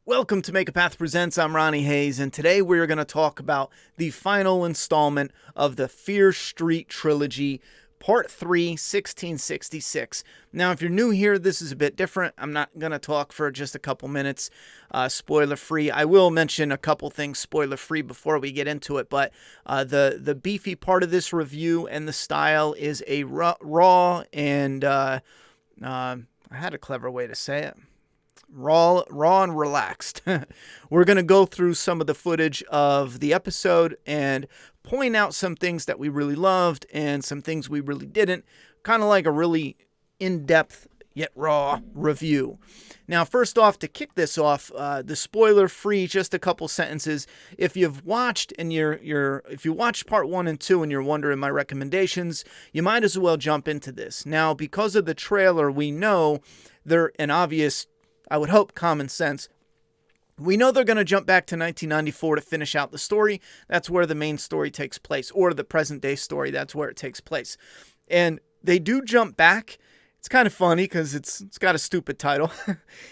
Welcome to Make a Path Presents. I'm Ronnie Hayes, and today we're going to talk about the final installment of the Fear Street Trilogy, Part 3, 1666. Now, if you're new here, this is a bit different. I'm not going to talk for just a couple minutes, spoiler-free. I will mention a couple things spoiler-free before we get into it, but the beefy part of this review and the style is a raw and, I had a clever way to say it. Raw and relaxed. We're going to go through some of the footage of the episode and point out some things that we really loved and some things we really didn't. Kind of like a really in-depth yet raw review. Now, first off, to kick this off, the spoiler-free, just a couple sentences. If you've watched and if you watched part 1 and 2 and you're wondering my recommendations, you might as well jump into this. Now, because of the trailer, we know they're an obvious, I would hope, common sense. We know they're going to jump back to 1994 to finish out the story. That's where the main story takes place, or the present-day story. That's where it takes place. And they do jump back. It's kind of funny because it's got a stupid title.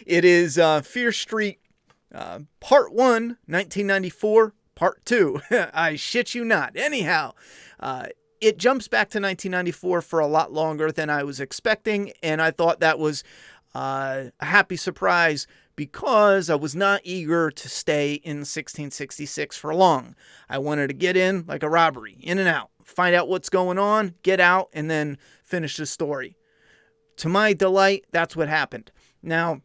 It is Fear Street Part 1, 1994, Part 2. I shit you not. Anyhow, it jumps back to 1994 for a lot longer than I was expecting, and I thought that was a happy surprise because I was not eager to stay in 1666 for long. I wanted to get in like a robbery, in and out, find out what's going on, get out, and then finish the story. To my delight, that's what happened. Now,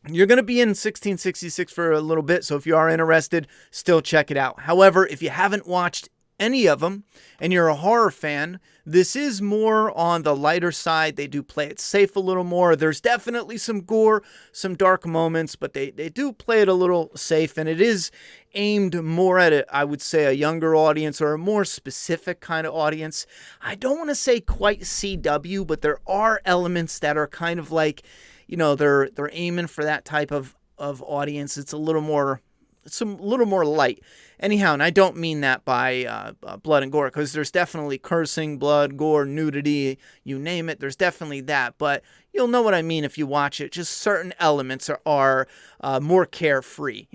you're going to be in 1666 for a little bit, so if you are interested, still check it out. However, if you haven't watched any of them and you're a horror fan, this is more on the lighter side. They do play it safe a little more. There's definitely some gore, some dark moments, but they do play it a little safe, and it is aimed more at I would say a younger audience or a more specific kind of audience. I don't want to say quite CW, but there are elements that are kind of like, they're aiming for that type of audience. It's a little more light. Anyhow, and I don't mean that by blood and gore, because there's definitely cursing, blood, gore, nudity, you name it. There's definitely that, but you'll know what I mean if you watch it. Just certain elements are more carefree.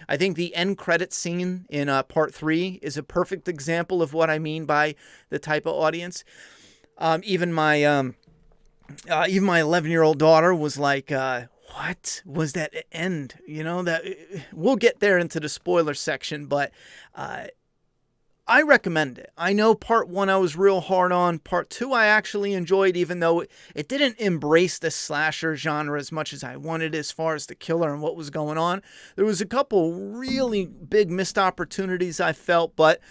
I think the end credit scene in Part 3 is a perfect example of what I mean by the type of audience. Even my 11-year-old daughter was like, what was that end? That we'll get there into the spoiler section, but I recommend it. I know Part 1 I was real hard on. Part 2 I actually enjoyed, even though it didn't embrace the slasher genre as much as I wanted as far as the killer and what was going on. There was a couple really big missed opportunities I felt, but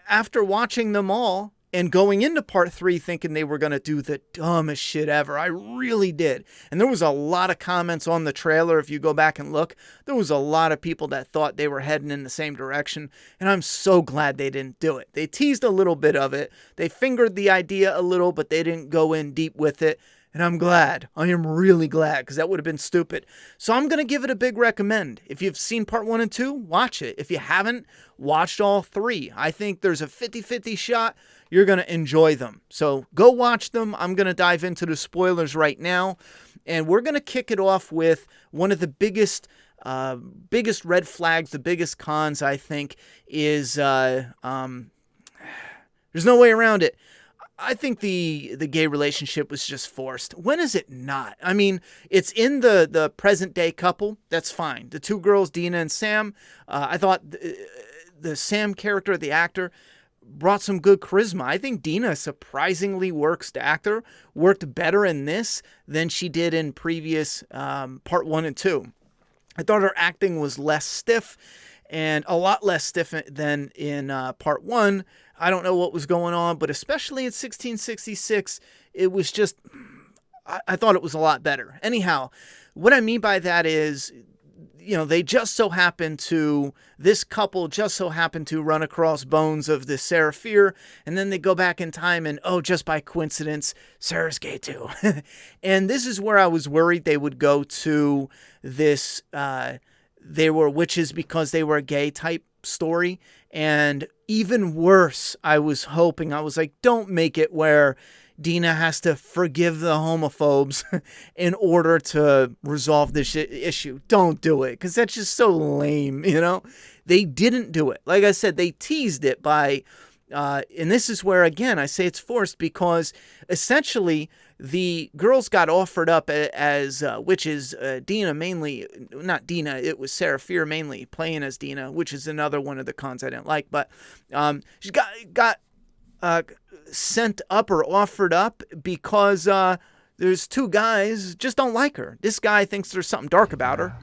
after watching them all, and going into Part 3 thinking they were going to do the dumbest shit ever. I really did. And there was a lot of comments on the trailer. If you go back and look, there was a lot of people that thought they were heading in the same direction. And I'm so glad they didn't do it. They teased a little bit of it. They fingered the idea a little, but they didn't go in deep with it. And I'm glad. I am really glad, because that would have been stupid. So I'm going to give it a big recommend. If you've seen Part 1 and 2, watch it. If you haven't, watch all 3. I think there's a 50-50 shot you're going to enjoy them. So go watch them. I'm going to dive into the spoilers right now. And we're going to kick it off with one of the biggest red flags, the biggest cons, I think, is there's no way around it. I think the gay relationship was just forced. When is it not? I mean, it's in the present day couple. That's fine. The two girls, Dina and Sam, I thought the Sam character, the actor, brought some good charisma. I think Dina surprisingly worked better in this than she did in previous Part 1 and 2. I thought her acting was less stiff, and a lot less stiff than in Part 1. I don't know what was going on, but especially in 1666, it was just, I thought it was a lot better. Anyhow, what I mean by that is, this couple just so happened to run across bones of the Sarah Fear, and then they go back in time and, just by coincidence, Sarah's gay too. And this is where I was worried they would go to this, they were witches because they were gay type story. And even worse, I was like, don't make it where Dina has to forgive the homophobes in order to resolve this issue. Don't do it, because that's just so lame, you know? They didn't do it. Like I said, they teased it by, and this is where, again, I say it's forced, because essentially the girls got offered up as witches. Dina mainly, not Dina, it was Sarah Fear mainly playing as Dina, which is another one of the cons I didn't like. But she got sent up or offered up because there's two guys just don't like her. This guy thinks there's something dark about her.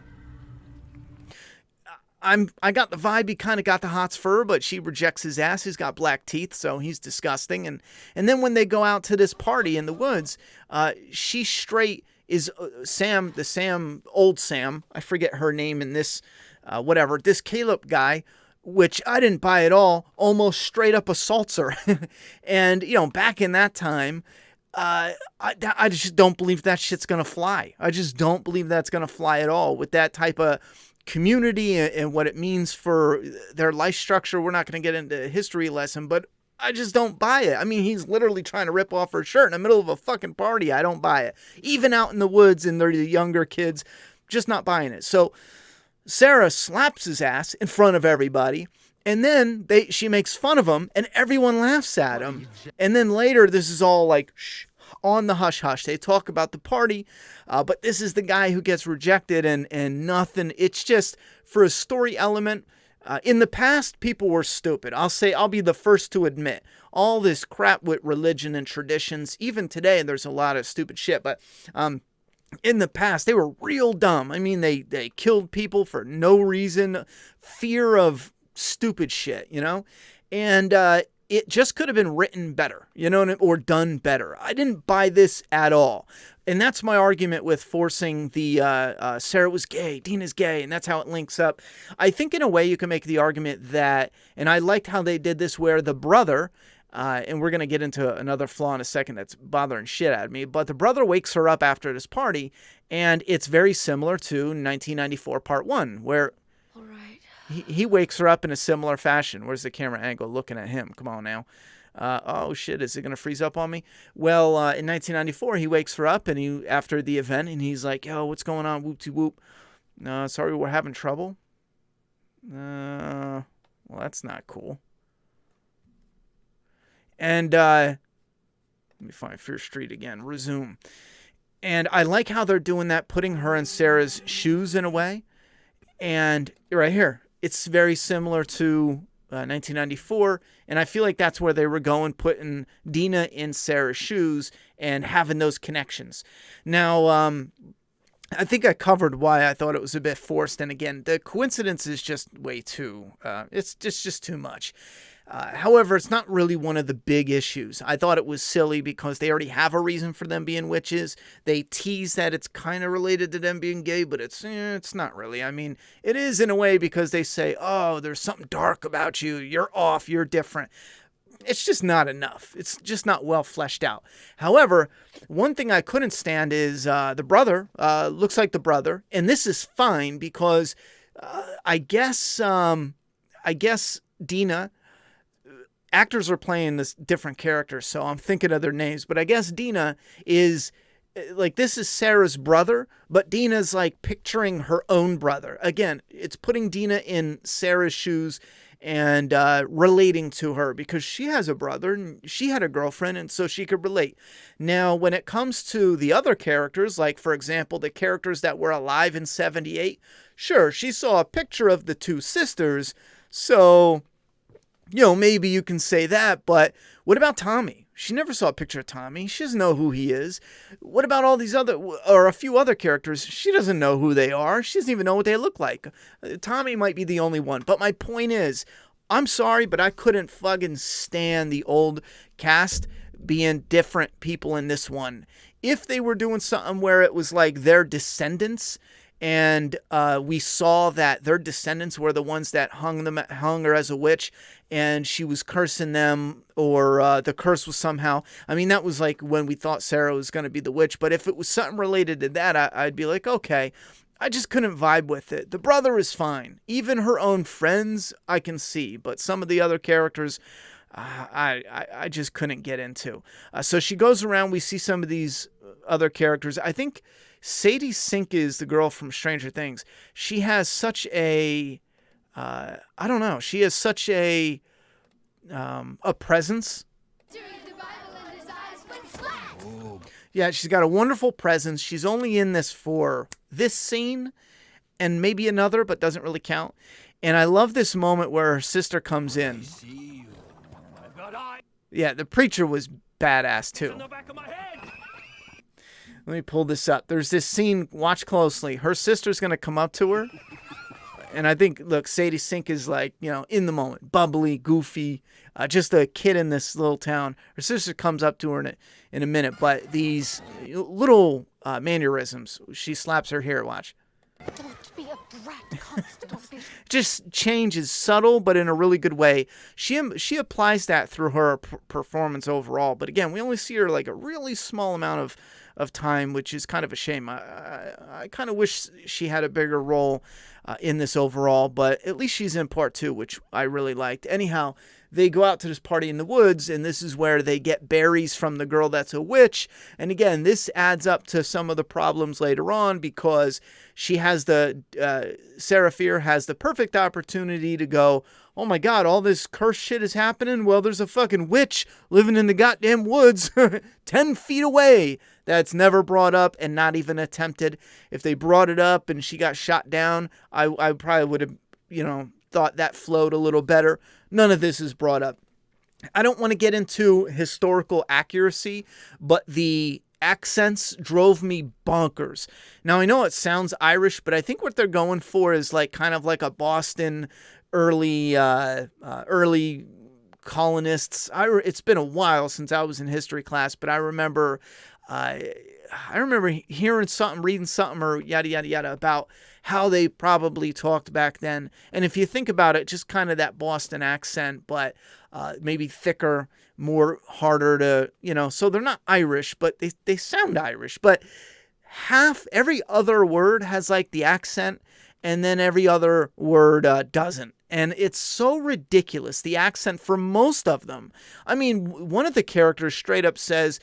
I got the vibe he kind of got the hots for her, but she rejects his ass. He's got black teeth, so he's disgusting. And then when they go out to this party in the woods, she straight is old Sam, I forget her name in this, whatever, this Caleb guy, which I didn't buy at all, almost straight up assaults her. And, you know, back in that time, I just don't believe that shit's going to fly. I just don't believe that's going to fly at all with that type of community and what it means for their life structure. We're not going to get into a history lesson, but I just don't buy it. I mean, he's literally trying to rip off her shirt in the middle of a fucking party. I don't buy it. Even out in the woods and they're the younger kids, just not buying it. So Sarah slaps his ass in front of everybody, and then she makes fun of him, and everyone laughs at him. And then later, this is all like on the hush-hush. They talk about the party, but this is the guy who gets rejected, and nothing. It's just for a story element. In the past, people were stupid. I'll be the first to admit all this crap with religion and traditions. Even today, there's a lot of stupid shit, but in the past, they were real dumb. I mean, they killed people for no reason, fear of stupid shit, you know? And it just could have been written better, you know, or done better. I didn't buy this at all. And that's my argument with forcing the Sarah was gay, Dina's gay, and that's how it links up. I think in a way you can make the argument that, and I liked how they did this where the brother, and we're going to get into another flaw in a second that's bothering shit out of me, but the brother wakes her up after this party, and it's very similar to 1994 Part 1, where all right. he wakes her up in a similar fashion. Where's the camera angle looking at him? Come on now. Oh shit, is it going to freeze up on me? Well, in 1994, he wakes her up and after the event, and he's like, yo, what's going on? Whoop-de-whoop. Sorry, we're having trouble. Well, that's not cool. And let me find Fear Street again. Resume. And I like how they're doing that, putting her in Sarah's shoes in a way. And right here, it's very similar to 1994. And I feel like that's where they were going, putting Dina in Sarah's shoes and having those connections. Now, I think I covered why I thought it was a bit forced. And again, the coincidence is just way too, it's just too much. However, it's not really one of the big issues. I thought it was silly because they already have a reason for them being witches. They tease that it's kind of related to them being gay, but it's not really. I mean, it is in a way because they say, oh, there's something dark about you. You're off. You're different. It's just not enough. It's just not well fleshed out. However, one thing I couldn't stand is the brother looks like the brother. And this is fine because I guess Dina... Actors are playing this different characters, so I'm thinking of their names. But I guess Dina is, like, this is Sarah's brother, but Dina's, like, picturing her own brother. Again, it's putting Dina in Sarah's shoes and relating to her because she has a brother and she had a girlfriend, and so she could relate. Now, when it comes to the other characters, like, for example, the characters that were alive in 78, sure, she saw a picture of the two sisters, so... You know, maybe you can say that, but what about Tommy? She never saw a picture of Tommy. She doesn't know who he is. What about all these other, or a few other characters? She doesn't know who they are. She doesn't even know what they look like. Tommy might be the only one. But my point is, I'm sorry, but I couldn't fucking stand the old cast being different people in this one. If they were doing something where it was like their descendants, and we saw that their descendants were the ones that hung her as a witch, and she was cursing them, or the curse was somehow... I mean, that was like when we thought Sarah was going to be the witch, but if it was something related to that, I'd be like, okay. I just couldn't vibe with it. The brother is fine. Even her own friends, I can see, but some of the other characters... I just couldn't get into. So she goes around. We see some of these other characters. I think Sadie Sink is the girl from Stranger Things. She has such a, I don't know. She has such a presence. Yeah, she's got a wonderful presence. She's only in this for this scene and maybe another, but doesn't really count. And I love this moment where her sister comes in. Yeah, the preacher was badass too. Let me pull this up. There's this scene, watch closely. Her sister's going to come up to her. And I think, look, Sadie Sink is like, in the moment, bubbly, goofy, just a kid in this little town. Her sister comes up to her in a minute, but these little mannerisms, she slaps her hair, watch. Don't be a brat, Constable. Just change is subtle, but in a really good way. She applies that through her performance overall. But again, we only see her like a really small amount of time, which is kind of a shame. I kind of wish she had a bigger role in this overall, but at least she's in part 2, which I really liked. Anyhow, they go out to this party in the woods, and this is where they get berries from the girl that's a witch. And again, this adds up to some of the problems later on because she has Sarah Fear has the perfect opportunity to go, oh my God, all this cursed shit is happening. Well, there's a fucking witch living in the goddamn woods 10 feet away. That's never brought up and not even attempted. If they brought it up and she got shot down, I probably would have, thought that flowed a little better. None of this is brought up. I don't want to get into historical accuracy, but the accents drove me bonkers. Now, I know it sounds Irish, but I think what they're going for is like kind of like a Boston early colonists. It's been a while since I was in history class, but I remember hearing something, reading something, or yada, yada, yada, about how they probably talked back then. And if you think about it, just kind of that Boston accent, but maybe thicker, more harder to, so they're not Irish, but they sound Irish. But every other word has like the accent, and then every other word doesn't. And it's so ridiculous, the accent for most of them. I mean, one of the characters straight up says,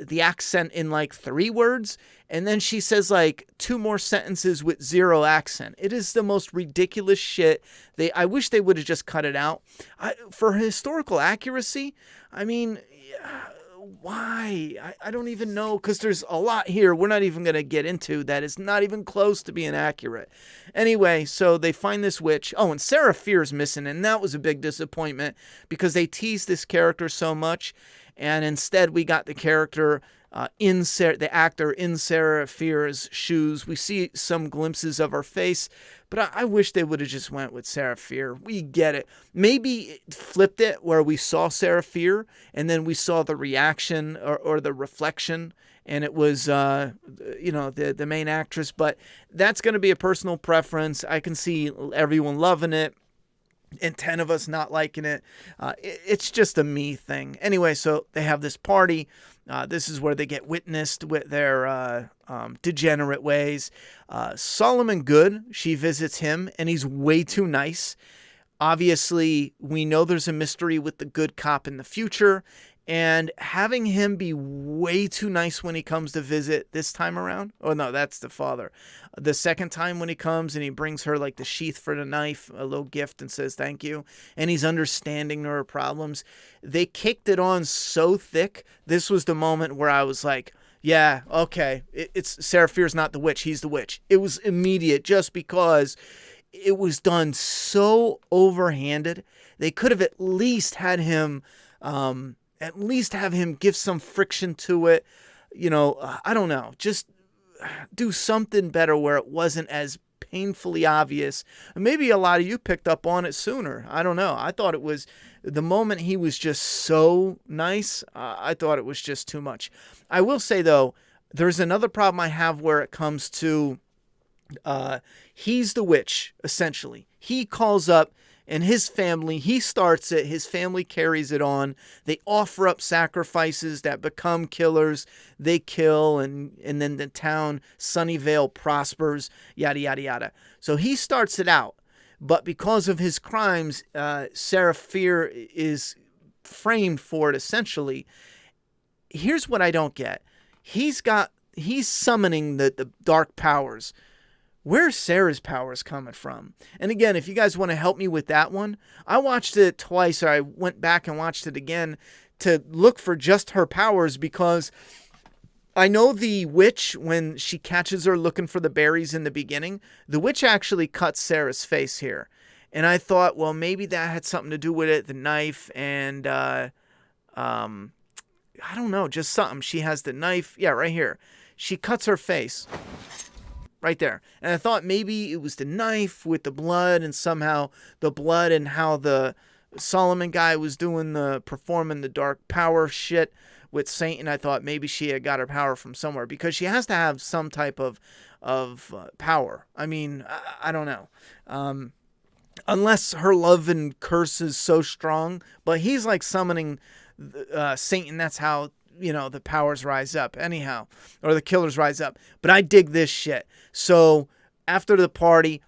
the accent in like 3 words, and then she says like 2 more sentences with 0 accent. It is the most ridiculous shit. I wish they would have just cut it out. For historical accuracy, I mean, why? I don't even know, because there's a lot here we're not even going to get into that is not even close to being accurate. Anyway, so they find this witch. Oh, and Sarah Fear's missing, and that was a big disappointment because they teased this character so much. And instead, we got the character the actor in Sarah Fear's shoes. We see some glimpses of her face, but I wish they would have just went with Sarah Fear. We get it. Maybe flipped it where we saw Sarah Fear, and then we saw the reaction or the reflection, and it was, the main actress. But that's going to be a personal preference. I can see everyone loving it and 10 of us not liking it. It's just a me thing. Anyway, so they have this party. This is where they get witnessed with their degenerate ways. Solomon Good, she visits him, and he's way too nice. Obviously, we know there's a mystery with the good cop in the future, and having him be way too nice when he comes to visit this time around. Oh, no, that's the father. The second time when he comes and he brings her like the sheath for the knife, a little gift, and says thank you. And he's understanding her problems. They kicked it on so thick. This was the moment where I was like, yeah, okay. It's Sarah Fear's not the witch. He's the witch. It was immediate just because it was done so overhanded. They could have at least had him... have him give some friction to it. I don't know. Just do something better where it wasn't as painfully obvious. Maybe a lot of you picked up on it sooner. I don't know. I thought it was the moment he was just so nice. I thought it was just too much. I will say, though, there's another problem I have where it comes to he's the witch, essentially. He calls up, and his family, he starts it, his family carries it on. They offer up sacrifices that become killers. They kill, and then the town, Sunnyvale, prospers, yada, yada, yada. So he starts it out. But because of his crimes, Sarah Fear is framed for it essentially. Here's what I don't get. He's summoning the dark powers. Where's Sarah's powers coming from? And again, if you guys want to help me with that one, I watched it twice, or I went back and watched it again to look for just her powers, because I know the witch, when she catches her looking for the berries in the beginning, the witch actually cuts Sarah's face here. And I thought, well, maybe that had something to do with it, the knife, and I don't know, just something. She has the knife. Yeah, right here. She cuts her face. Right there. And I thought maybe it was the knife with the blood, and somehow the blood and how the Solomon guy was performing the dark power shit with Satan. I thought maybe she had got her power from somewhere, because she has to have some type of power. I mean, I don't know. Unless her love and curse is so strong, but he's like summoning Satan. That's how, the powers rise up anyhow, or the killers rise up. But I dig this shit. So after the party,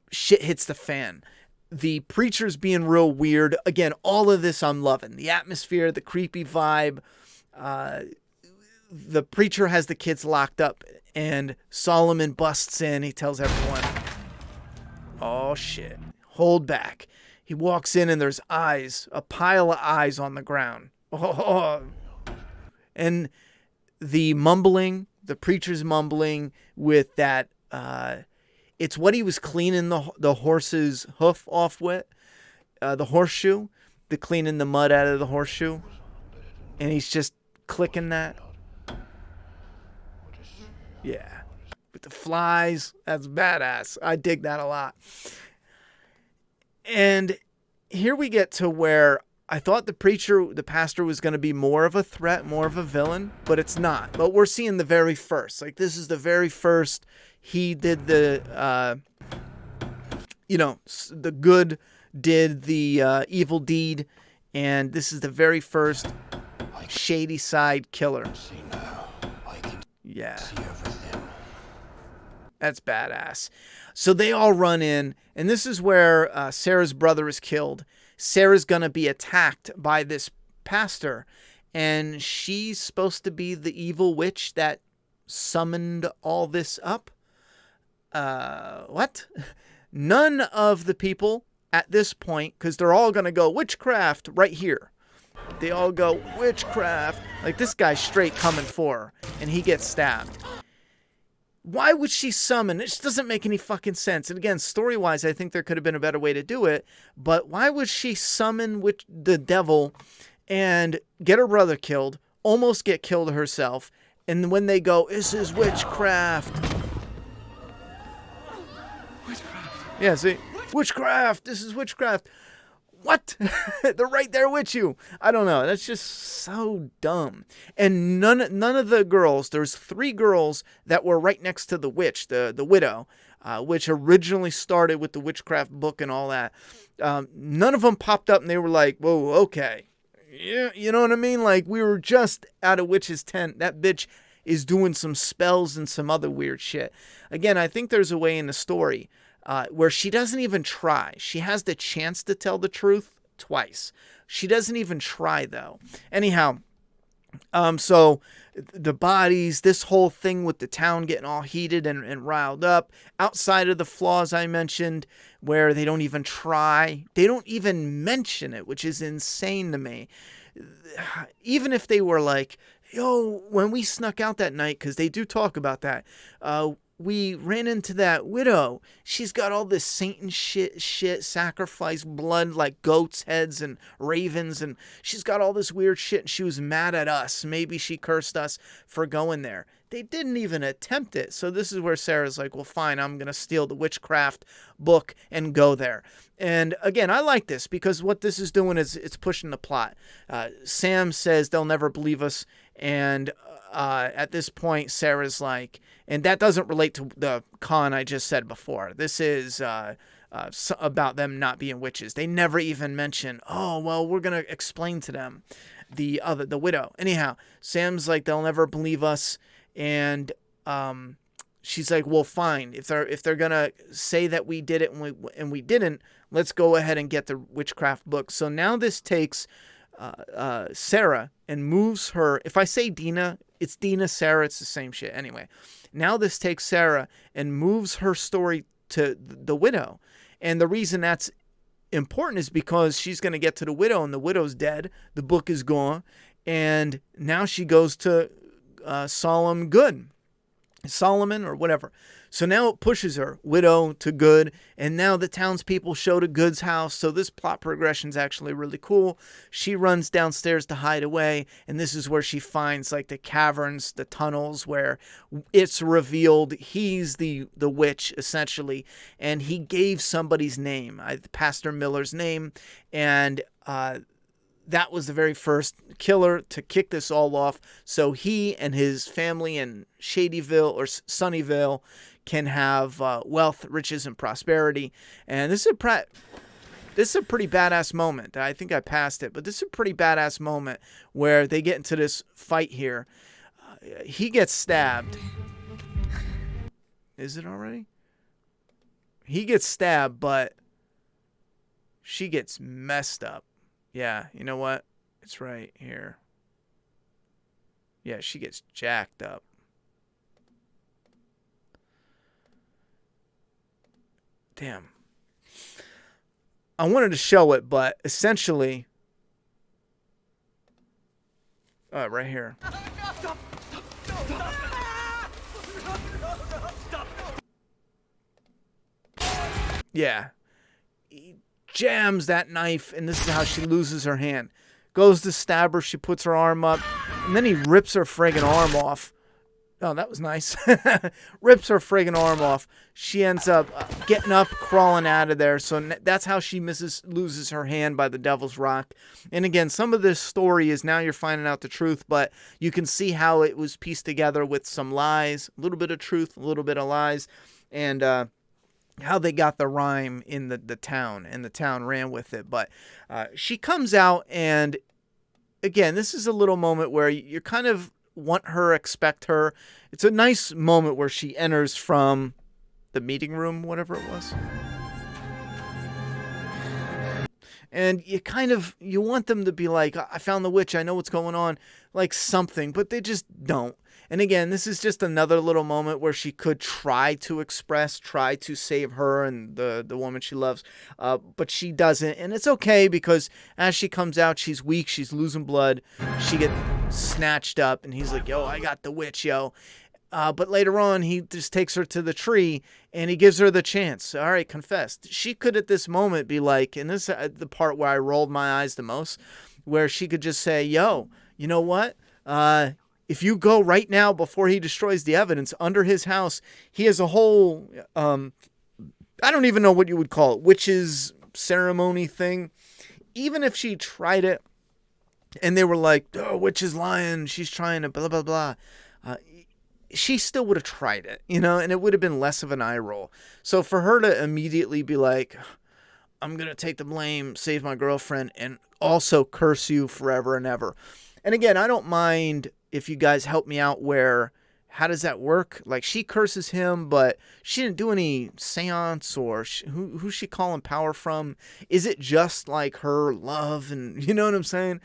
shit hits the fan. The preacher's being real weird. Again, all of this I'm loving. The atmosphere, the creepy vibe. The preacher has the kids locked up, and Solomon busts in. He tells everyone, oh shit, hold back. He walks in, and there's eyes, a pile of eyes on the ground. Oh. And the preacher's mumbling with that, it's what he was cleaning the horse's hoof off with, the horseshoe, cleaning the mud out of the horseshoe. And he's just clicking that. Yeah. With the flies, that's badass. I dig that a lot. And here we get to where I thought the pastor was going to be more of a threat, more of a villain, but it's not. But we're seeing the very first. Like, this is the very first. He did the good did the evil deed, and this is the very first shady side killer. Yeah. That's badass. So they all run in, and this is where Sarah's brother is killed. Sarah's going to be attacked by this pastor, and she's supposed to be the evil witch that summoned all this up. What? None of the people at this point, because they're all going to go witchcraft right here. They all go witchcraft. Like, this guy's straight coming for her, and he gets stabbed. Why would she summon? It just doesn't make any fucking sense. And again, story-wise, I think there could have been a better way to do it. But why would she summon the devil and get her brother killed, almost get killed herself, and when they go, this is witchcraft. Witchcraft. Yeah, see? Witchcraft. This is witchcraft. What? They're right there with you. I don't know. That's just so dumb. And none of the girls, there's 3 girls that were right next to the witch, the widow, which originally started with the witchcraft book and all that. None of them popped up and they were like, whoa, okay. Yeah, you know what I mean? Like, we were just out of witch's tent. That bitch is doing some spells and some other weird shit. Again, I think there's a way in the story where she doesn't even try. She has the chance to tell the truth twice. She doesn't even try, though. Anyhow, so the bodies, this whole thing with the town getting all heated and riled up, outside of the flaws I mentioned, where they don't even try. They don't even mention it, which is insane to me. Even if they were like, yo, when we snuck out that night, because they do talk about that, we ran into that widow. She's got all this Satan shit, sacrifice blood like goats' heads and ravens, and she's got all this weird shit, and she was mad at us. Maybe she cursed us for going there. They didn't even attempt it. So this is where Sarah's like, well, fine, I'm going to steal the witchcraft book and go there. And again, I like this because what this is doing is it's pushing the plot. Sam says they'll never believe us. And at this point, Sarah's like, and that doesn't relate to the con I just said before. This is about them not being witches. They never even mention, oh, well, we're going to explain to them the widow. Anyhow, Sam's like, they'll never believe us. And she's like, well, fine. If they're gonna say that we did it and we didn't, let's go ahead and get the witchcraft book. So now this takes Sarah and moves her. If I say Dina, it's Dina, Sarah. It's the same shit. Anyway, now this takes Sarah and moves her story to the widow. And the reason that's important is because she's going to get to the widow, and the widow's dead. The book is gone. And now she goes to Solomon or whatever. So now it pushes her, widow to good, and now the townspeople show to Good's house. So this plot progression is actually really cool. She runs downstairs to hide away, and this is where she finds like the caverns, the tunnels, where it's revealed he's the witch essentially, and he gave somebody's name, Pastor Miller's name, and that was the very first killer to kick this all off. So he and his family in Shadyville or Sunnyvale can have wealth, riches, and prosperity. And this is a pretty badass moment. I think I passed it, but this is a pretty badass moment where they get into this fight here. He gets stabbed. Is it already? He gets stabbed, but she gets messed up. Yeah, you know what? It's right here. Yeah, she gets jacked up. Damn. I wanted to show it, but essentially... right here. Yeah. He jams that knife, and this is how she loses her hand. Goes to stab her, she puts her arm up, and then he rips her friggin' arm off. Oh, that was nice. Rips her friggin' arm off. She ends up getting up, crawling out of there. So that's how she loses her hand by the Devil's Rock. And again, some of this story is now you're finding out the truth, but you can see how it was pieced together with some lies, a little bit of truth, a little bit of lies, and how they got the rhyme in the town, and the town ran with it. But she comes out, and again, this is a little moment where you're kind of want her, expect her. It's a nice moment where she enters from the meeting room, whatever it was. And you want them to be like, I found the witch, I know what's going on, like something, but they just don't. And again, this is just another little moment where she could try to save her and the woman she loves, but she doesn't. And it's okay, because as she comes out, she's weak, she's losing blood, she gets snatched up, and he's like, yo, I got the witch, yo. But later on, he just takes her to the tree, and he gives her the chance. All right, confess. She could at this moment be like, and this is the part where I rolled my eyes the most, where she could just say, yo, you know what? If you go right now before he destroys the evidence under his house, he has a whole, I don't even know what you would call it, witches ceremony thing. Even if she tried it and they were like, oh, witch is lying, she's trying to blah, blah, blah, she still would have tried it, and it would have been less of an eye roll. So for her to immediately be like, I'm going to take the blame, save my girlfriend, and also curse you forever and ever. And again, I don't mind if you guys help me out where, how does that work? Like, she curses him, but she didn't do any seance, or who's she calling power from? Is it just like her love? And you know what I'm saying?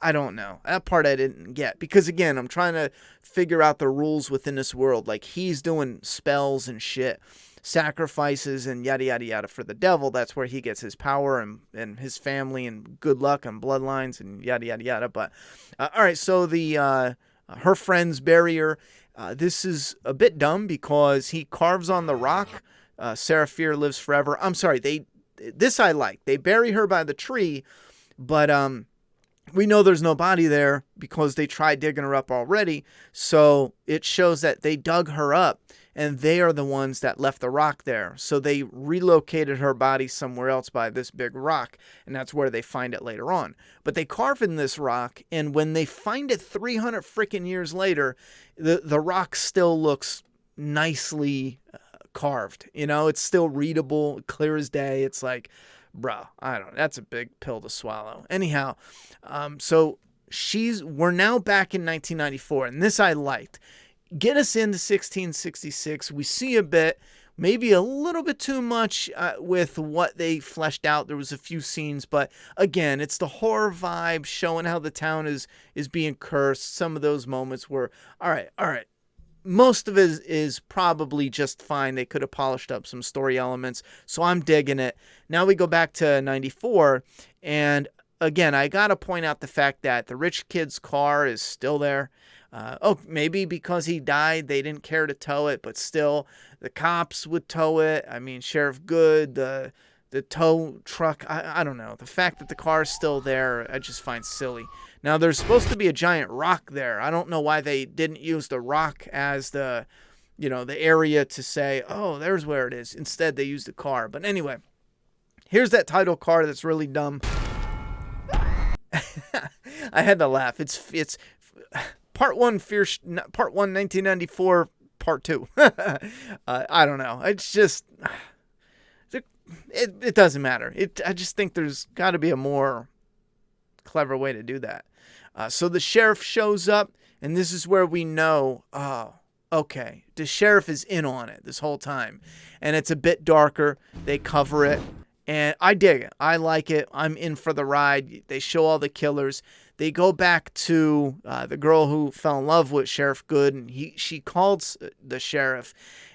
I don't know. That part I didn't get, because again, I'm trying to figure out the rules within this world. Like, he's doing spells and shit, sacrifices and yada, yada, yada for the devil. That's where he gets his power and his family and good luck and bloodlines and yada, yada, yada. But, all right. So her friends bury her. This is a bit dumb, because he carves on the rock, Sarah Fear lives forever. I'm sorry. This I like. They bury her by the tree, but, we know there's no body there because they tried digging her up already. So it shows that they dug her up, and they are the ones that left the rock there. So they relocated her body somewhere else by this big rock, and that's where they find it later on. But they carve in this rock, and when they find it 300 freaking years later, the rock still looks nicely carved. It's still readable, clear as day. It's like, bro, that's a big pill to swallow. Anyhow, so we're now back in 1994, and this I liked. get us into 1666. We see a bit, maybe a little bit too much with what they fleshed out. There was a few scenes, but again, it's the horror vibe showing how the town is being cursed. Some of those moments were all right. Most of it is probably just fine. They could have polished up some story elements, so I'm digging it. Now we go back to 94, and again, I got to point out the fact that the rich kid's car is still there. Maybe because he died, they didn't care to tow it, but still, the cops would tow it. I mean, Sheriff Good, the tow truck, I don't know. The fact that the car is still there, I just find silly. Now, there's supposed to be a giant rock there. I don't know why they didn't use the rock as the area to say, oh, there's where it is. Instead, they used the car. But anyway, here's that title card that's really dumb. I had to laugh. It's Part 1, Part 1, 1994, Part 2. I don't know. It's just, it doesn't matter. I just think there's got to be a more clever way to do that. So the sheriff shows up, and this is where we know, oh, okay, the sheriff is in on it this whole time. And it's a bit darker. They cover it. And I dig it. I like it. I'm in for the ride. They show all the killers. They go back to the girl who fell in love with Sheriff Good, and she calls the sheriff,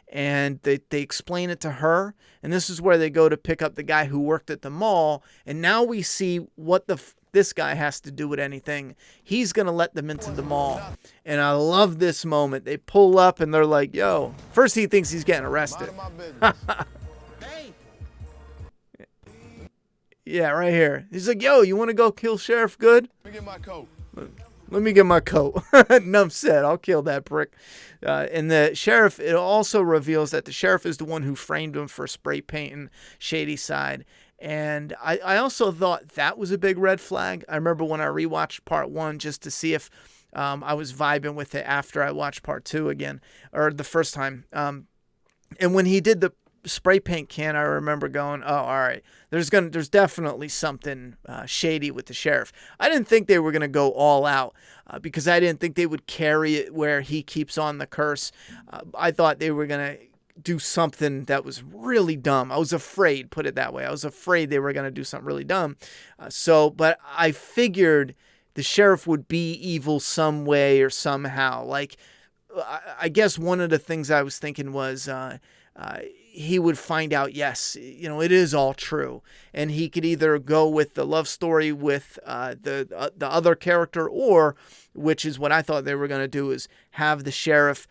and they explain it to her. And this is where they go to pick up the guy who worked at the mall. And now we see what this guy has to do with anything. He's going to let them into the mall. And I love this moment. They pull up, and they're like, yo. First he thinks he's getting arrested. Yeah, right here. He's like, yo, you want to go kill Sheriff Good? Let me get my coat. Let me get my coat. Enough said. I'll kill that prick. And the sheriff, it also reveals that the sheriff is the one who framed him for spray painting Shady Side. And I also thought that was a big red flag. I remember when I rewatched Part 1 just to see if I was vibing with it after I watched Part 2 again, or the first time. And when he did the spray paint can, I remember going, oh, all right, there's definitely something shady with the sheriff. I didn't think they were going to go all out because I didn't think they would carry it where he keeps on the curse. I thought they were going to do something that was really dumb. I was afraid, put it that way. I was afraid they were going to do something really dumb. But I figured the sheriff would be evil some way or somehow. Like, I guess one of the things I was thinking was he would find out, yes, it is all true. And he could either go with the love story with the other character, or, which is what I thought they were going to do, is have the sheriff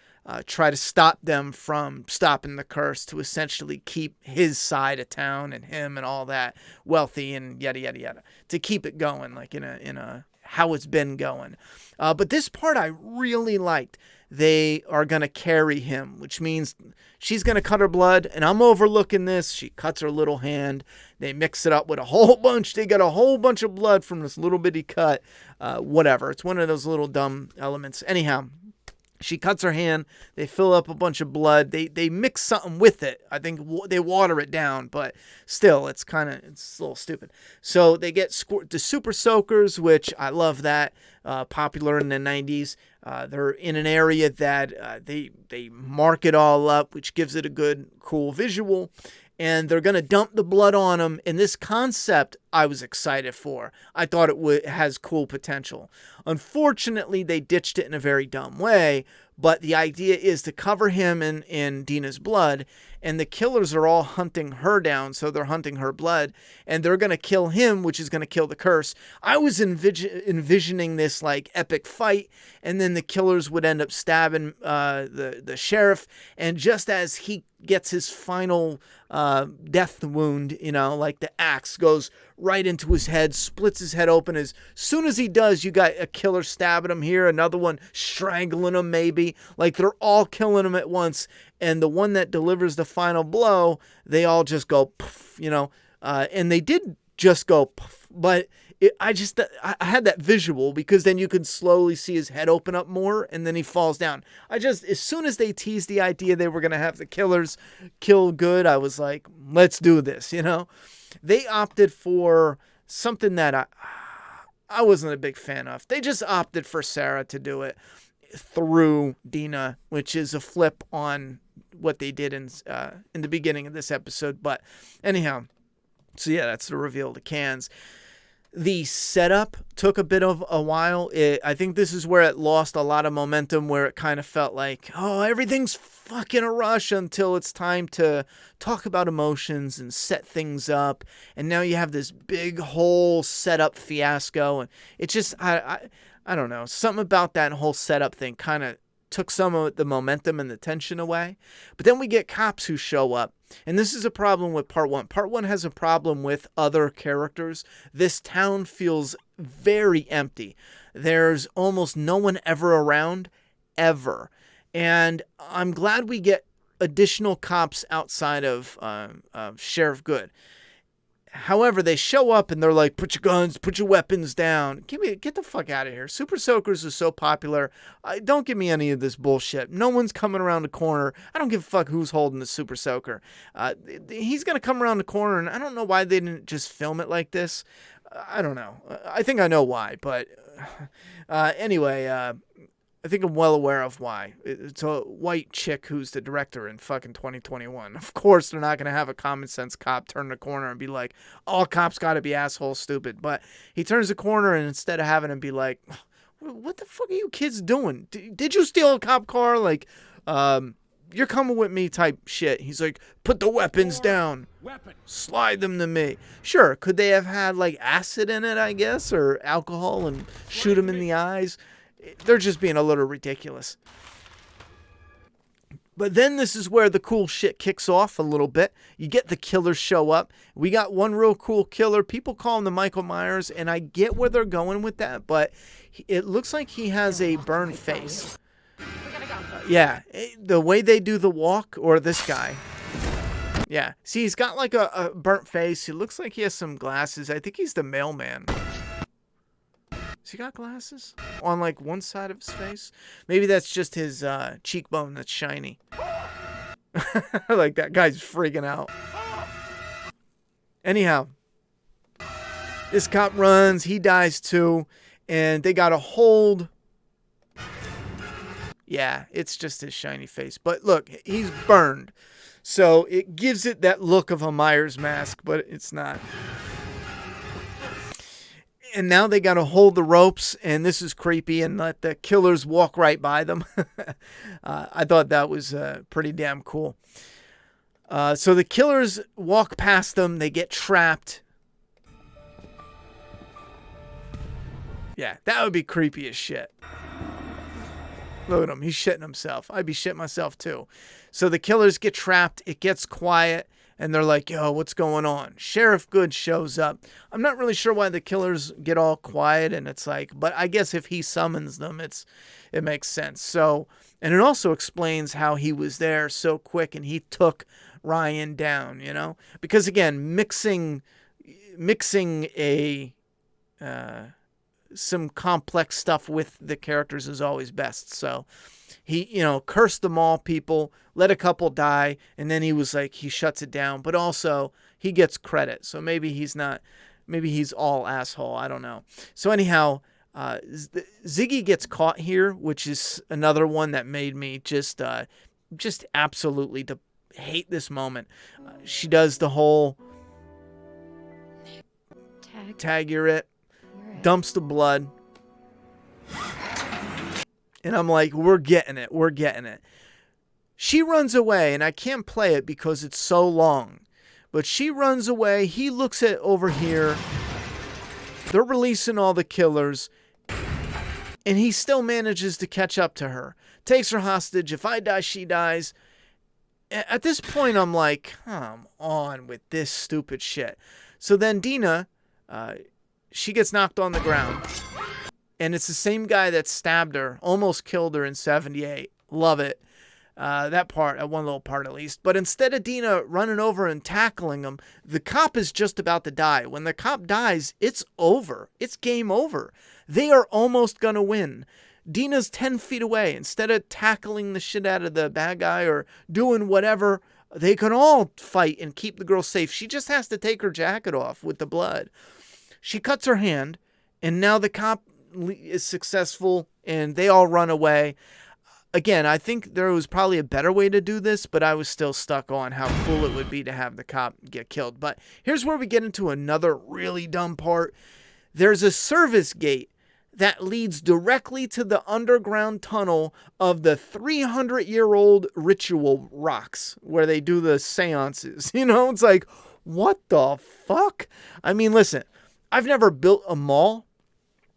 try to stop them from stopping the curse to essentially keep his side of town and him and all that wealthy and yada, yada, yada, to keep it going, like in a how it's been going. But this part I really liked. They are going to carry him, which means she's going to cut her blood, and I'm overlooking this. She cuts her little hand. They mix it up with a whole bunch. They got a whole bunch of blood from this little bitty cut. Whatever. It's one of those little dumb elements. Anyhow, she cuts her hand. They fill up a bunch of blood. They mix something with it. I think they water it down, but still, it's a little stupid. So they get the super soakers, which I love that. Popular in the 90s. They're in an area that they mark it all up, which gives it a good, cool visual. And they're going to dump the blood on them. And this concept I was excited for. I thought it has cool potential. Unfortunately, they ditched it in a very dumb way. But the idea is to cover him in Dina's blood. And the killers are all hunting her down. So they're hunting her blood. And they're going to kill him, which is going to kill the curse. I was envisioning this like epic fight. And then the killers would end up stabbing the sheriff. And just as he gets his final death wound, like the axe goes right into his head, splits his head open. As soon as he does, you got a killer stabbing him here, another one strangling him maybe. Like they're all killing him at once. And the one that delivers the final blow, they all just go, poof, and they did just go, poof, but I had that visual because then you could slowly see his head open up more and then he falls down. As soon as they teased the idea they were going to have the killers kill Good, I was like, let's do this, They opted for something that I wasn't a big fan of. They just opted for Sarah to do it. through Dina, which is a flip on what they did in the beginning of this episode. But anyhow, so yeah, that's the reveal of the cans. The setup took a bit of a while. I think this is where it lost a lot of momentum, where it kind of felt like, oh, everything's fucking a rush until it's time to talk about emotions and set things up. And now you have this big whole setup fiasco. And it just, I don't know, something about that whole setup thing kind of took some of the momentum and the tension away. But then we get cops who show up. And this is a problem with part one. Part one has a problem with other characters. This town feels very empty. There's almost no one ever around, ever. And I'm glad we get additional cops outside of Sheriff Good. However, they show up and they're like, put your guns, put your weapons down. Get the fuck out of here. Super Soakers are so popular. Don't give me any of this bullshit. No one's coming around the corner. I don't give a fuck who's holding the Super Soaker. He's going to come around the corner, and I don't know why they didn't just film it like this. I don't know. I think I know why, but anyway, I think I'm well aware of why. It's a white chick who's the director in fucking 2021. Of course, they're not going to have a common sense cop turn the corner and be like, all cops got to be asshole stupid. But he turns the corner, and instead of having him be like, what the fuck are you kids doing? Did you steal a cop car? Like, you're coming with me type shit. He's like, put the weapons down. Slide them to me. Sure, could they have had like acid in it, I guess, or alcohol and shoot him in the eyes? They're just being a little ridiculous. But then this is where the cool shit kicks off a little bit. You get the killers show up. We got one real cool killer. People call him the Michael Myers, and I get where they're going with that, but it looks like he has a burned face. Yeah, the way they do the walk, or this guy. Yeah, see, he's got like a burnt face. He looks like he has some glasses. I think he's the mailman. Has he got glasses on like one side of his face? Maybe that's just his cheekbone that's shiny. Like that guy's freaking out. Anyhow, this cop runs. He dies too. And they got to hold. Yeah, it's just his shiny face. But look, he's burned. So it gives it that look of a Myers mask, but it's not. And now they got to hold the ropes, and this is creepy, and let the killers walk right by them. I thought that was pretty damn cool. So the killers walk past them. They get trapped. Yeah, that would be creepy as shit. Look at him. He's shitting himself. I'd be shitting myself too. So the killers get trapped. It gets quiet. And they're like, yo, what's going on? Sheriff Good shows up. I'm not really sure why the killers get all quiet. And it's like, but I guess if he summons them, it makes sense. So, and it also explains how he was there so quick and he took Ryan down, you know? Because again, mixing some complex stuff with the characters is always best. So he, cursed them all, people, let a couple die, and then he was like, he shuts it down, but also he gets credit. So maybe he's all asshole. I don't know. So anyhow, Ziggy gets caught here, which is another one that made me just absolutely hate this moment. She does the whole tag you're it, dumps the blood. And I'm like, we're getting it. She runs away, and I can't play it because it's so long. But she runs away. He looks at over here. They're releasing all the killers. And he still manages to catch up to her. Takes her hostage. If I die, she dies. At this point, I'm like, come on with this stupid shit. So then Dina, she gets knocked on the ground. And it's the same guy that stabbed her, almost killed her in 78. Love it. That one little part at least. But instead of Dina running over and tackling him, the cop is just about to die. When the cop dies, it's over. It's game over. They are almost going to win. Dina's 10 feet away. Instead of tackling the shit out of the bad guy or doing whatever, they can all fight and keep the girl safe. She just has to take her jacket off with the blood. She cuts her hand, and now the cop is successful and they all run away. Again, I think there was probably a better way to do this, but I was still stuck on how cool it would be to have the cop get killed. But here's where we get into another really dumb part. There's a service gate that leads directly to the underground tunnel of the 300-year-old ritual rocks where they do the seances. You know, it's like, what the fuck? I mean, listen, I've never built a mall,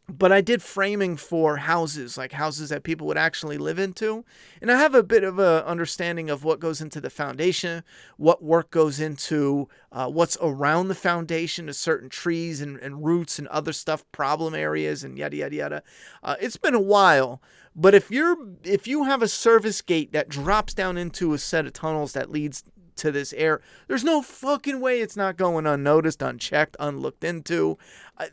but I did framing for houses, like houses that people would actually live into. And I have a bit of a understanding of what goes into the foundation, what work goes into what's around the foundation, to certain trees and roots and other stuff, problem areas and yada, yada, yada. It's been a while, but if you have a service gate that drops down into a set of tunnels that leads to this air, there's no fucking way it's not going unnoticed, unchecked, unlooked into.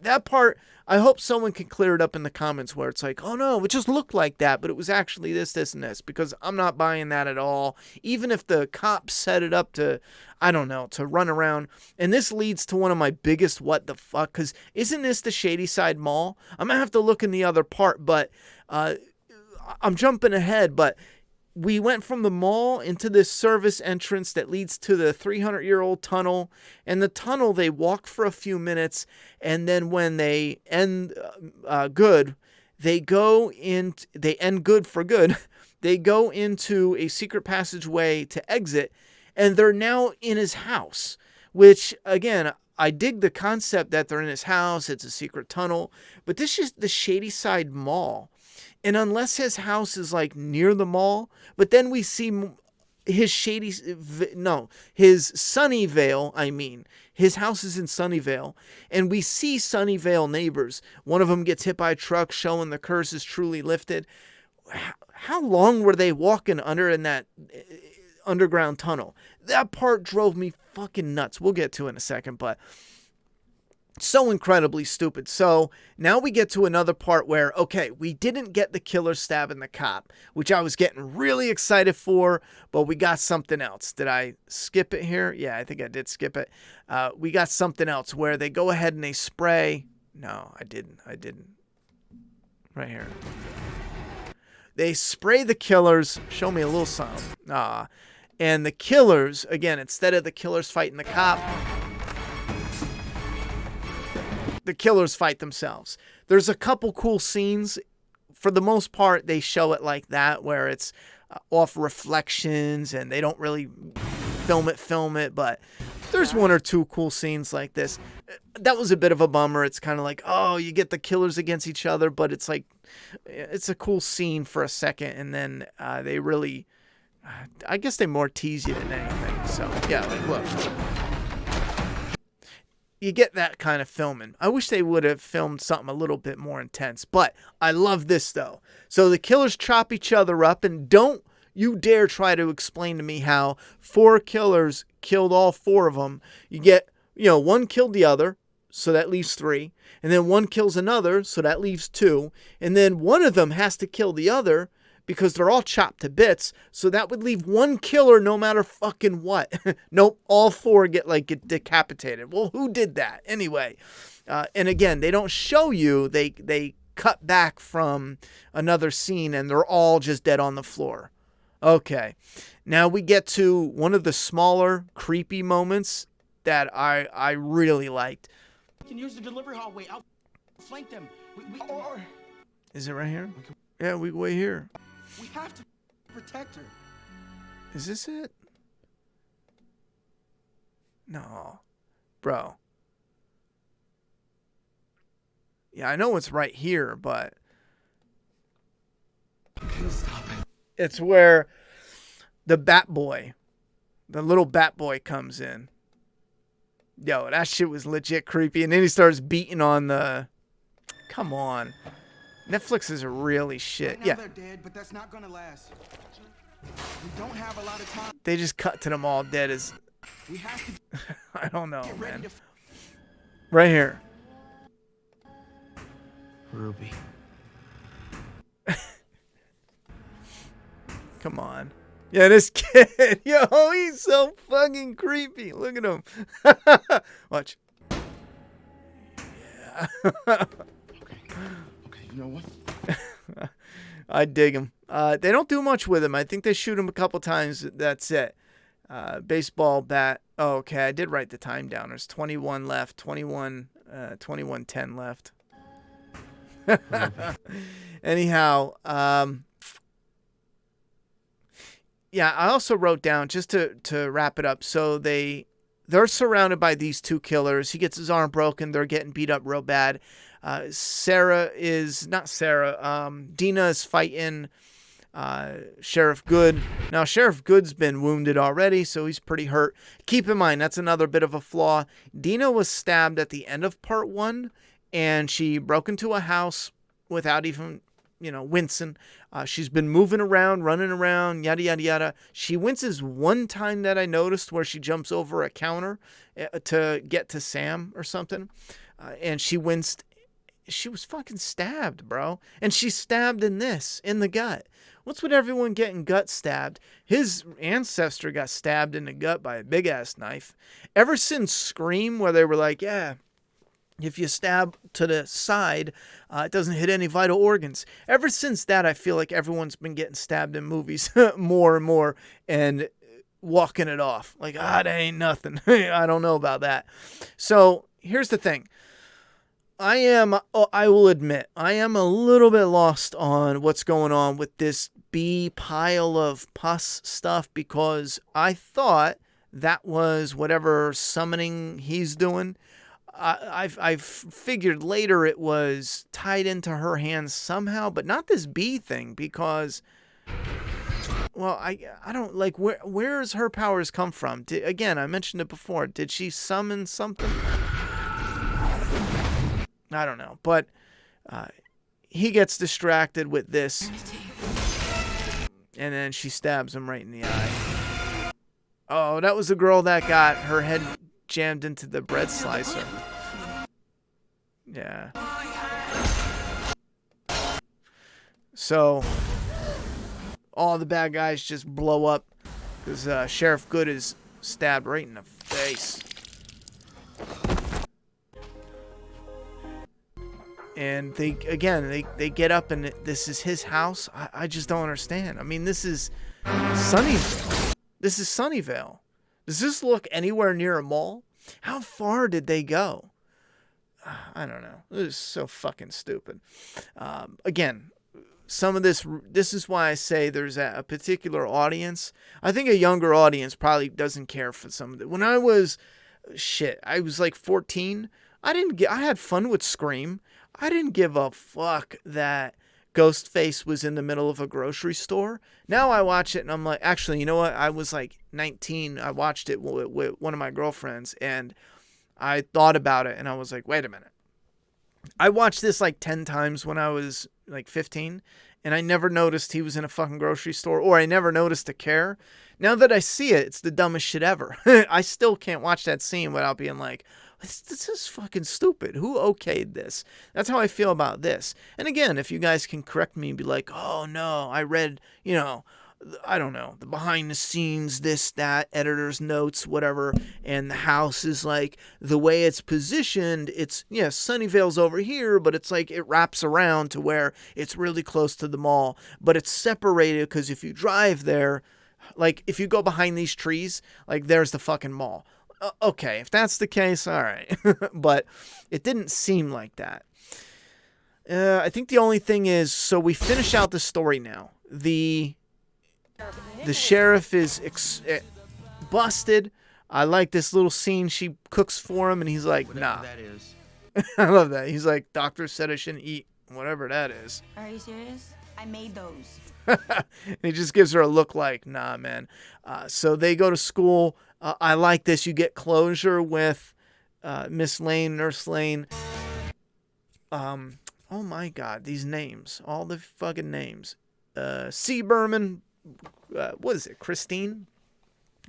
That part, I hope someone can clear it up in the comments where it's like, oh no, it just looked like that, but it was actually this, this, and this, because I'm not buying that at all. Even if the cops set it up to, I don't know, to run around. And this leads to one of my biggest what the fuck, because isn't this the Shady Side Mall? I'm going to have to look in the other part, but I'm jumping ahead, but we went from the mall into this service entrance that leads to the 300-year-old tunnel. And the tunnel, they walk for a few minutes, and then when they end good, they end good for good. They go into a secret passageway to exit, and they're now in his house, which, again, I dig the concept that they're in his house. It's a secret tunnel, but this is the Shady Side Mall. And unless his house is like near the mall, but then we see his his Sunnyvale, his house is in Sunnyvale, and we see Sunnyvale neighbors. One of them gets hit by a truck, showing the curse is truly lifted. How long were they walking under in that underground tunnel? That part drove me fucking nuts. We'll get to it in a second, but so incredibly stupid. So now we get to another part where, okay, we didn't get the killer stabbing the cop, which I was getting really excited for, but we got something else. Did I skip it here? Yeah, I think I did skip it. We got something else where they go ahead and they spray. No, I didn't. Right here. They spray the killers. Show me a little something. And the killers, again, instead of the killers fighting the cop, the killers fight themselves. There's a couple cool scenes. For the most part, they show it like that, where it's off reflections and they don't really film it, but there's one or two cool scenes like this. That was a bit of a bummer. It's kind of like, oh, you get the killers against each other, but it's like, it's a cool scene for a second, and then they really, I guess they more tease you than anything. So yeah, like, look. You get that kind of filming. I wish they would have filmed something a little bit more intense, but I love this though. So the killers chop each other up, and don't you dare try to explain to me how 4 killers killed all 4 of them. You get, one killed the other, so that leaves 3, and then one kills another, so that leaves 2, and then one of them has to kill the other, because they're all chopped to bits, so that would leave 1 killer no matter fucking what. Nope, all 4 get decapitated. Well, who did that? Anyway, and again, they don't show you, they cut back from another scene, and they're all just dead on the floor. Okay, now we get to one of the smaller, creepy moments that I really liked. We can use the delivery hallway. I'll flank them. Is it right here? Yeah, we go here. We have to protect her. Is this it? No. Bro. Yeah, I know it's right here, but Stop it. it's where the the little Bat Boy comes in. Yo, that shit was legit creepy. And then he starts beating on the... Come on. Netflix is really shit. Right now Yeah. they're dead, but that's not gonna last. We don't have a lot of time. They just cut to them all dead as... We have to I don't know, get ready man. to. Right here. Ruby. Come on. Yeah, this kid. Yo, he's so fucking creepy. Look at him. Watch. Yeah. Okay. You know what? I dig him. They don't do much with him. I think they shoot him a couple times. That's it. Baseball bat. Oh, okay, I did write the time down. There's 21 left. 21:10 left. Anyhow, yeah, I also wrote down, just to wrap it up. So they're surrounded by these two killers. He gets his arm broken. They're getting beat up real bad. Dina is fighting Sheriff Good. Now, Sheriff Good's been wounded already, so he's pretty hurt. Keep in mind, that's another bit of a flaw. Dina was stabbed at the end of part 1, and she broke into a house without even, wincing. She's been moving around, running around, yada, yada, yada. She winces one time that I noticed, where she jumps over a counter to get to Sam or something, and she winced. She was fucking stabbed, bro. And she's stabbed in the gut. What's with everyone getting gut stabbed? His ancestor got stabbed in the gut by a big-ass knife. Ever since Scream, where they were like, yeah, if you stab to the side, it doesn't hit any vital organs. Ever since that, I feel like everyone's been getting stabbed in movies more and more and walking it off. Like, that ain't nothing. I don't know about that. So here's the thing. I will admit, I am a little bit lost on what's going on with this bee pile of pus stuff, because I thought that was whatever summoning he's doing. I've figured later it was tied into her hands somehow, but not this bee thing, because, well, I don't, like, where's her powers come from? Again, I mentioned it before. Did she summon something? I don't know, but he gets distracted with this, and then she stabs him right in the eye. Oh, that was the girl that got her head jammed into the bread slicer. Yeah. So, all the bad guys just blow up because Sheriff Good is stabbed right in the face. And they get up, and this is his house. I just don't understand. I mean, this is Sunnyvale. Does this look anywhere near a mall? How far did they go? I don't know. This is so fucking stupid. Again, some of this is why I say there's a particular audience. I think a younger audience probably doesn't care for some of it. When I was like 14. I had fun with Scream. I didn't give a fuck that Ghostface was in the middle of a grocery store. Now I watch it and I'm like, actually, you know what? I was like 19. I watched it with one of my girlfriends, and I thought about it, and I was like, wait a minute. I watched this like 10 times when I was like 15, and I never noticed he was in a fucking grocery store, or I never noticed to care. Now that I see it, it's the dumbest shit ever. I still can't watch that scene without being like, this is fucking stupid. Who okayed this? That's how I feel about this. And again, if you guys can correct me and be like, oh no, I read, I don't know, the behind the scenes, this, that, editor's notes, whatever, and the house is like, the way it's positioned, it's, Sunnyvale's over here, but it's like it wraps around to where it's really close to the mall, but it's separated because if you drive there, like if you go behind these trees, like there's the fucking mall. Okay, if that's the case, all right. But it didn't seem like that. I think the only thing is, so we finish out the story now. The sheriff is busted. I like this little scene. She cooks for him, and he's like, nah. That is. I love that. He's like, doctor said I shouldn't eat whatever that is. Are you serious? I made those. He just gives her a look like, nah, man. So they go to school. I like this. You get closure with Miss Lane, Nurse Lane. Oh my God, these names. All the fucking names. C. Berman. What is it? Christine?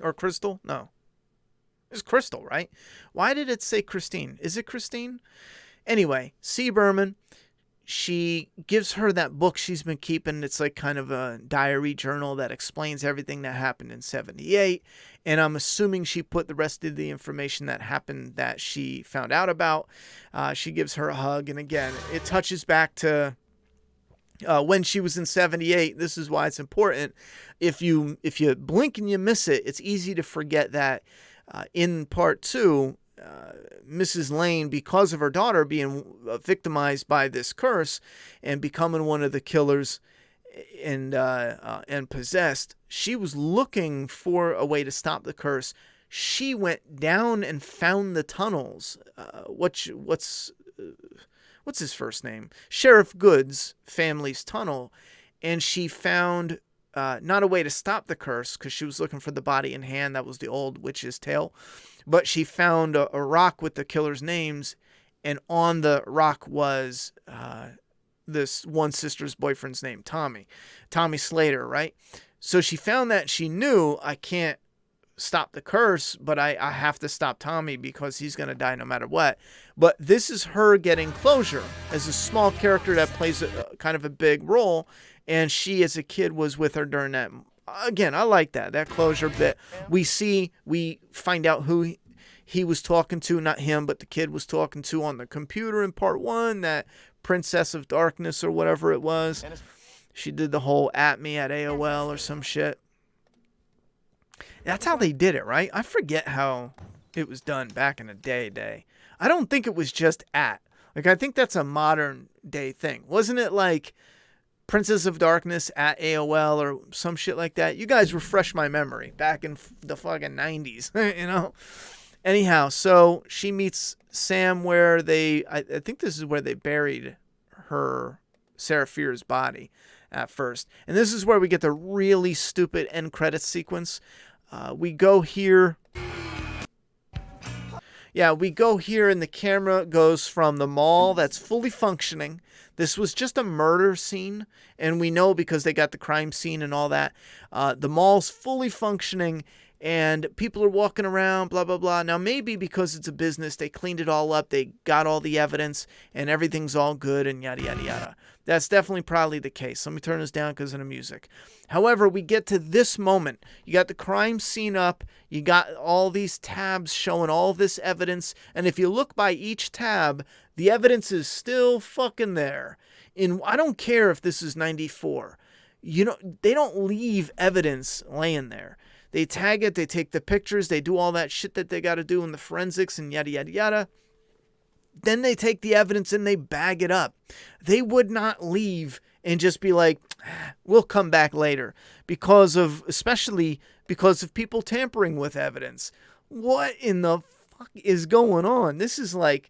Or Crystal? No. It's Crystal, right? Why did it say Christine? Is it Christine? Anyway, C. Berman. She gives her that book she's been keeping. It's like kind of a diary journal that explains everything that happened in 78. And I'm assuming she put the rest of the information that happened that she found out about. She gives her a hug. And again, it touches back to when she was in 78. This is why it's important. If you blink and you miss it, it's easy to forget that in part 2, Mrs. Lane, because of her daughter being victimized by this curse and becoming one of the killers and possessed, she was looking for a way to stop the curse. She went down and found the tunnels. What's his first name? Sheriff Good's family's tunnel, and she found not a way to stop the curse because she was looking for the body in hand. That was the old witch's tale. But she found a rock with the killer's names, and on the rock was this one sister's boyfriend's name, Tommy Slater, right? So she found that. She knew, I can't stop the curse, but I have to stop Tommy because he's going to die no matter what. But this is her getting closure as a small character that plays a kind of a big role, and she as a kid was with her during that. Again, I like that closure bit. We find out who he was talking to, not him, but the kid was talking to on the computer in part 1, that Princess of Darkness or whatever it was. She did the whole at me at AOL or some shit. That's how they did it, right? I forget how it was done back in the day. I don't think it was just at. Like, I think that's a modern day thing. Wasn't it like Princess of Darkness at AOL or some shit like that? You guys refresh my memory back in the fucking 90s, you know? Anyhow, so she meets Sam where I think this is where they buried Sarah Fier's body at first. And this is where we get the really stupid end credits sequence. We go here. Yeah, we go here and the camera goes from the mall that's fully functioning. This was just a murder scene, and we know because they got the crime scene and all that. The mall's fully functioning, and people are walking around, blah, blah, blah. Now, maybe because it's a business, they cleaned it all up, they got all the evidence, and everything's all good, and yada, yada, yada. That's definitely probably the case. Let me turn this down because of the music. However, we get to this moment. You got the crime scene up. You got all these tabs showing all this evidence. And if you look by each tab, the evidence is still fucking there. I don't care if this is 94. They don't leave evidence laying there. They tag it. They take the pictures. They do all that shit that they got to do in the forensics and yada, yada, yada. Then they take the evidence and they bag it up. They would not leave and just be like, we'll come back later, especially because of people tampering with evidence. What in the fuck is going on? This is like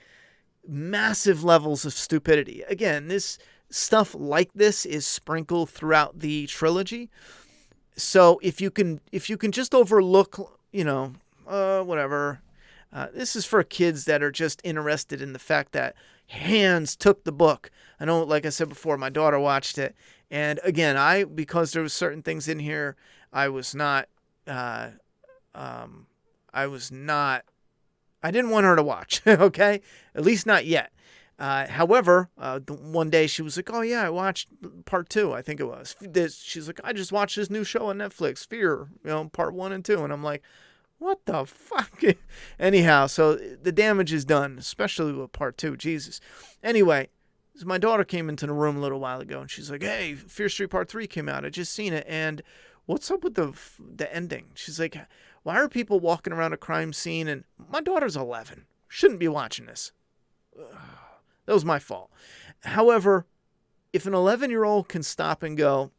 massive levels of stupidity. Again, this stuff like this is sprinkled throughout the trilogy. So if you can just overlook, whatever. This is for kids that are just interested in the fact that Hans took the book. I know, like I said before, my daughter watched it. And again, because there was certain things in here, I didn't want her to watch, okay? At least not yet. However, one day she was like, oh yeah, I watched part 2, I think it was. She's like, I just watched this new show on Netflix, Fear, part 1 and 2. And I'm like, what the fuck? Anyhow, so the damage is done, especially with part 2. Jesus. Anyway, my daughter came into the room a little while ago, and she's like, hey, Fear Street Part 3 came out. I just seen it, and what's up with the ending? She's like, why are people walking around a crime scene? And my daughter's 11. Shouldn't be watching this. That was my fault. However, if an 11-year-old can stop and go,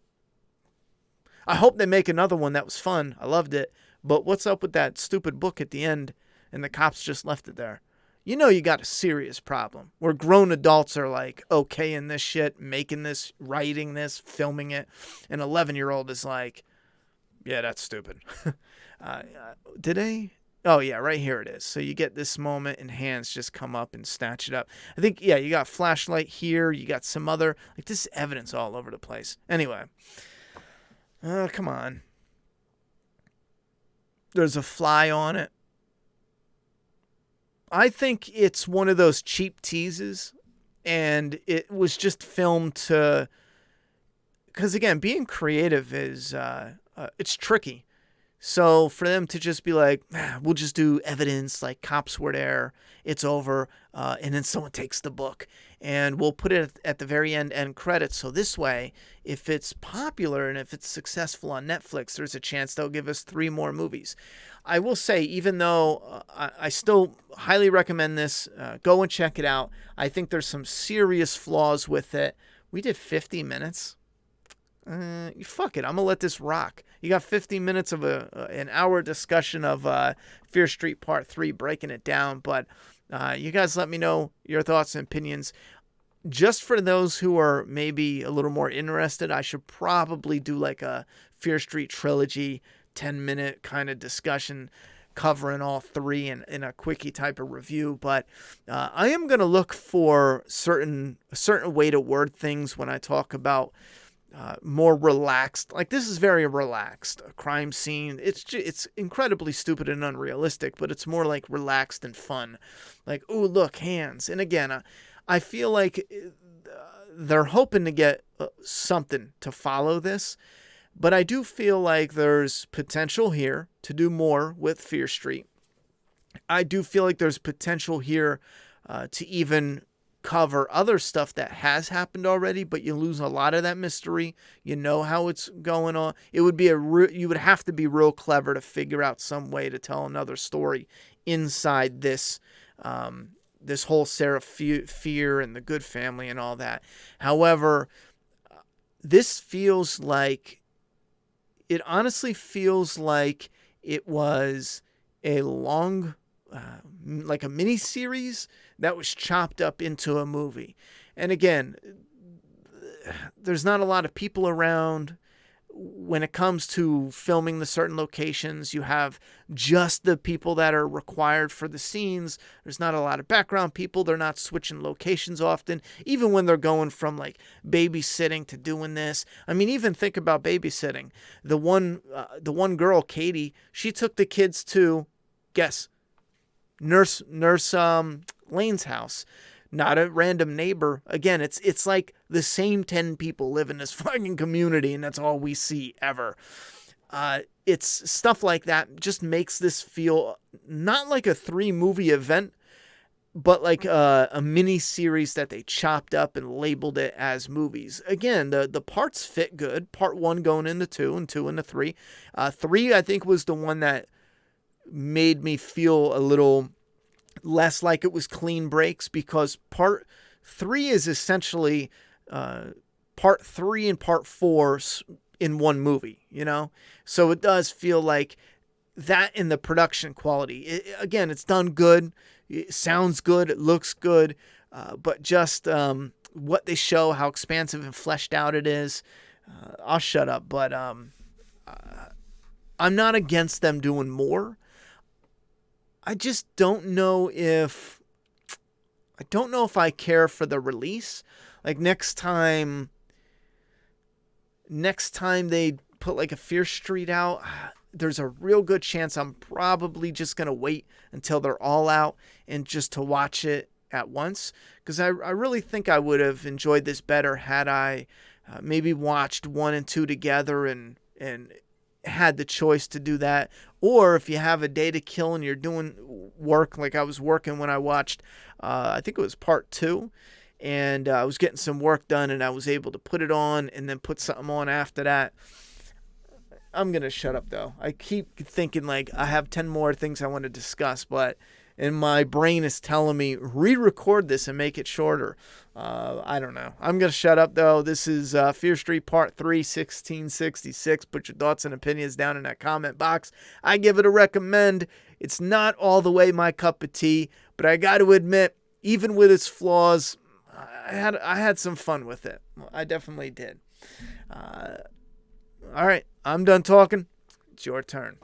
I hope they make another one. That was fun. I loved it. But what's up with that stupid book at the end and the cops just left it there? You got a serious problem where grown adults are like, okay in this shit, making this, writing this, filming it. An 11-year-old is like, yeah, that's stupid. Did they? Oh, yeah, right here it is. So you get this moment and hands just come up and snatch it up. I think, yeah, you got flashlight here. You got some other, this is evidence all over the place. Anyway. Come on. There's a fly on it. I think it's one of those cheap teases, and it was just filmed because again, being creative is it's tricky. So for them to just be like, we'll just do evidence, like cops were there, it's over, and then someone takes the book, and we'll put it at the very end credits. So this way, if it's popular and if it's successful on Netflix, there's a chance they'll give us 3 more movies. I will say, even though I still highly recommend this, go and check it out. I think there's some serious flaws with it. We did 50 minutes. Fuck it. I'm gonna let this rock. You got 50 minutes of an hour discussion of Fear Street Part 3, breaking it down. But you guys let me know your thoughts and opinions. Just for those who are maybe a little more interested, I should probably do like a Fear Street Trilogy 10-minute kind of discussion covering all 3 in a quickie type of review. But I am going to look for a certain way to word things when I talk about more relaxed. Like, this is very relaxed. A crime scene. It's incredibly stupid and unrealistic, but it's more like relaxed and fun. Like, ooh, look, hands. And again, I feel like they're hoping to get something to follow this, but I do feel like there's potential here to do more with Fear Street. I do feel like there's potential here to even cover other stuff that has happened already, but you lose a lot of that mystery. You know how it's going on. It would be you would have to be real clever to figure out some way to tell another story inside this this whole Sarah Fear and the Good Family and all that. However, this feels like, it honestly feels like it was a long, like a mini series that was chopped up into a movie. And again, there's not a lot of people around. When it comes to filming the certain locations, you have just the people that are required for the scenes. There's not a lot of background people. They're not switching locations often, even when they're going from like babysitting to doing this. I mean, even think about babysitting. The one girl, Katie, she took the kids to, guess, Nurse Lane's house. Not a random neighbor. Again, it's like the same 10 people live in this fucking community, and that's all we see ever. It's stuff like that just makes this feel not like a 3-movie event, but like a mini series that they chopped up and labeled it as movies. Again, the parts fit good. Part 1 going into 2 and 2 into 3. 3, I think, was the one that made me feel a little less like it was clean breaks, because part 3 is essentially part 3 and part 4 in one movie, you know? So it does feel like that in the production quality. Again, it's done good. It sounds good. It looks good. But just what they show, how expansive and fleshed out it is. I'll shut up. But I'm not against them doing more. I just don't know if I care for the release. Like next time they put like a Fear Street out, there's a real good chance I'm probably just going to wait until they're all out and just to watch it at once. Because I really think I would have enjoyed this better had I maybe watched 1 and 2 together and had the choice to do that. Or if you have a day to kill and you're doing work, like I was working when I watched, I think it was part 2, and I was getting some work done and I was able to put it on and then put something on after that. I'm going to shut up though. I keep thinking like I have 10 more things I want to discuss, and my brain is telling me re-record this and make it shorter. I don't know. I'm going to shut up though. This is Fear Street Part 3, 1666. Put your thoughts and opinions down in that comment box. I give it a recommend. It's not all the way my cup of tea, but I got to admit, even with its flaws, I had some fun with it. I definitely did. All right, I'm done talking. It's your turn.